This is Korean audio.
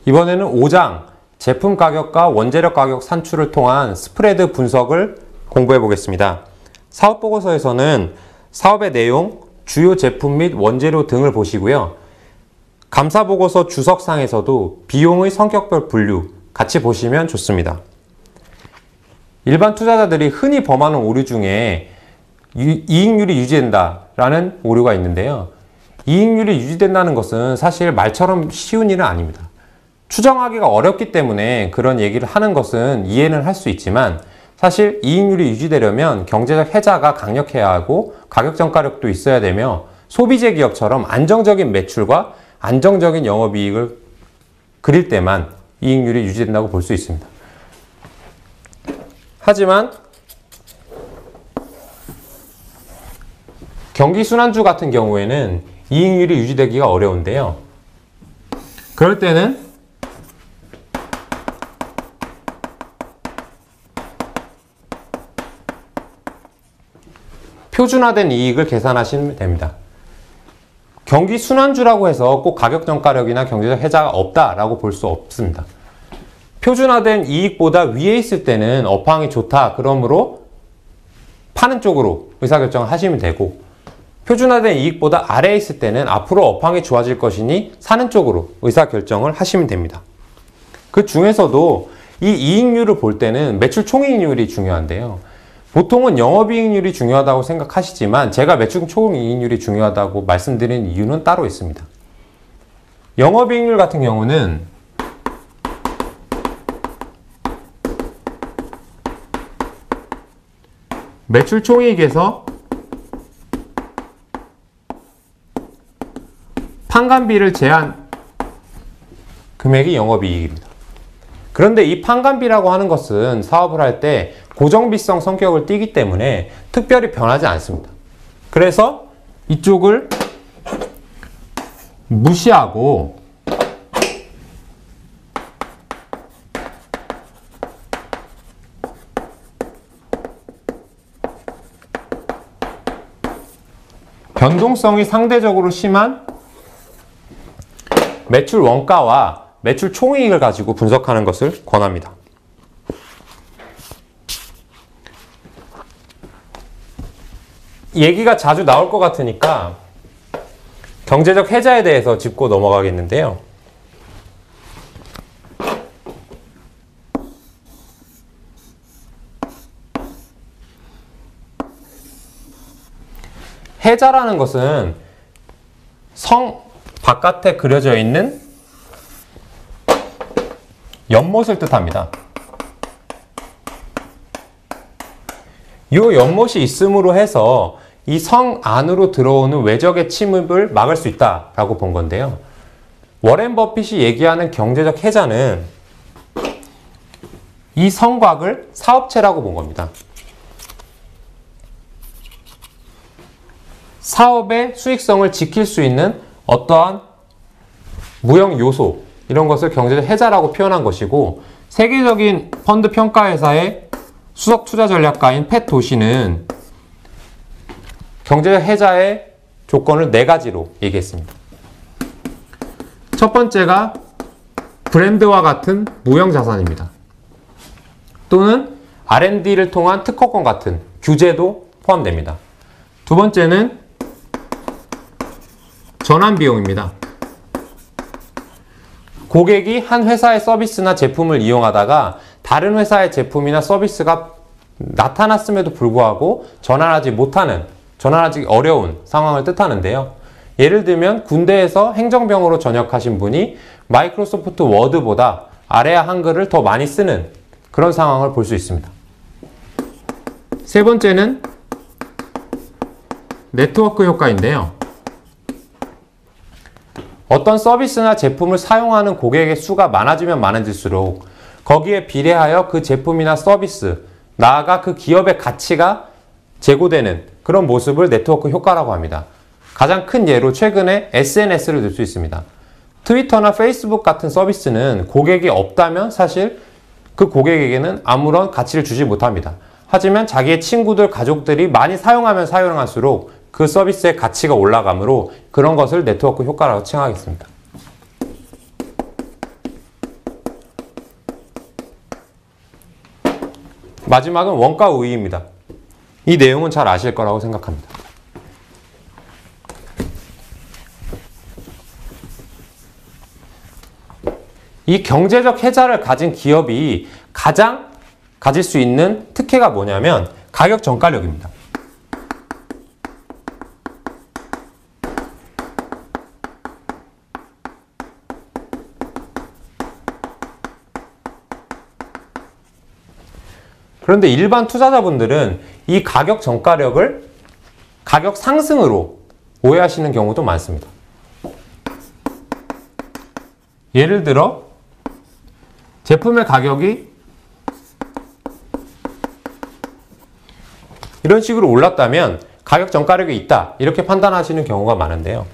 이번에는 5장 제품 가격과 원재료 가격 산출을 통한 스프레드 분석을 공부해 보겠습니다. 사업보고서에서는 사업의 내용, 주요 제품 및 원재료 등을 보시고요. 감사보고서 주석상에서도 비용의 성격별 분류 같이 보시면 좋습니다. 일반 투자자들이 흔히 범하는 오류 중에 이익률이 유지된다라는 오류가 있는데요. 이익률이 유지된다는 것은 사실 말처럼 쉬운 일은 아닙니다. 추정하기가 어렵기 때문에 그런 얘기를 하는 것은 이해는 할 수 있지만 사실 이익률이 유지되려면 경제적 해자가 강력해야 하고 가격 전가력도 있어야 되며 소비재 기업처럼 안정적인 매출과 안정적인 영업이익을 그릴 때만 이익률이 유지된다고 볼 수 있습니다. 하지만 경기순환주 같은 경우에는 이익률이 유지되기가 어려운데요. 그럴 때는 표준화된 이익을 계산하시면 됩니다. 경기순환주라고 해서 꼭 가격 전가력이나 경제적 해자가 없다라고 볼 수 없습니다. 표준화된 이익보다 위에 있을 때는 업황이 좋다. 그러므로 파는 쪽으로 의사결정을 하시면 되고 표준화된 이익보다 아래에 있을 때는 앞으로 업황이 좋아질 것이니 사는 쪽으로 의사결정을 하시면 됩니다. 그 중에서도 이 이익률을 볼 때는 매출 총이익률이 중요한데요. 보통은 영업이익률이 중요하다고 생각하시지만 제가 매출 총이익률이 중요하다고 말씀드린 이유는 따로 있습니다. 영업이익률 같은 경우는 매출 총이익에서 판관비를 제한 금액이 영업이익입니다. 그런데 이 판관비라고 하는 것은 사업을 할 때 고정비성 성격을 띠기 때문에 특별히 변하지 않습니다. 그래서 이쪽을 무시하고 변동성이 상대적으로 심한 매출 원가와 매출 총이익을 가지고 분석하는 것을 권합니다. 얘기가 자주 나올 것 같으니까 경제적 해자에 대해서 짚고 넘어가겠는데요. 해자라는 것은 성 바깥에 그려져 있는 연못을 뜻합니다. 이 연못이 있음으로 해서 이 성 안으로 들어오는 외적의 침입을 막을 수 있다라고 본 건데요. 워렌 버핏이 얘기하는 경제적 해자는 이 성곽을 사업체라고 본 겁니다. 사업의 수익성을 지킬 수 있는 어떠한 무형 요소 이런 것을 경제적 해자라고 표현한 것이고 세계적인 펀드 평가회사의 수석 투자 전략가인 팻 도시는 경제적 해자의 조건을 4가지로 얘기했습니다. 첫 번째가 브랜드와 같은 무형 자산입니다. 또는 R&D를 통한 특허권 같은 규제도 포함됩니다. 두 번째는 전환 비용입니다. 고객이 한 회사의 서비스나 제품을 이용하다가 다른 회사의 제품이나 서비스가 나타났음에도 불구하고 전환하기 어려운 상황을 뜻하는데요. 예를 들면 군대에서 행정병으로 전역하신 분이 마이크로소프트 워드보다 아래아 한글을 더 많이 쓰는 그런 상황을 볼 수 있습니다. 세 번째는 네트워크 효과인데요. 어떤 서비스나 제품을 사용하는 고객의 수가 많아지면 많아질수록 거기에 비례하여 그 제품이나 서비스, 나아가 그 기업의 가치가 제고되는 그런 모습을 네트워크 효과라고 합니다. 가장 큰 예로 최근에 SNS를 들 수 있습니다. 트위터나 페이스북 같은 서비스는 고객이 없다면 사실 그 고객에게는 아무런 가치를 주지 못합니다. 하지만 자기의 친구들, 가족들이 많이 사용하면 사용할수록 그 서비스의 가치가 올라가므로 그런 것을 네트워크 효과라고 칭하겠습니다. 마지막은 원가 우위입니다. 이 내용은 잘 아실 거라고 생각합니다. 이 경제적 혜자를 가진 기업이 가장 가질 수 있는 특혜가 뭐냐면 가격 전가력입니다. 그런데 일반 투자자분들은 이 가격 전가력을 가격 상승으로 오해하시는 경우도 많습니다. 예를 들어 제품의 가격이 이런 식으로 올랐다면 가격 전가력이 있다 이렇게 판단하시는 경우가 많은데요.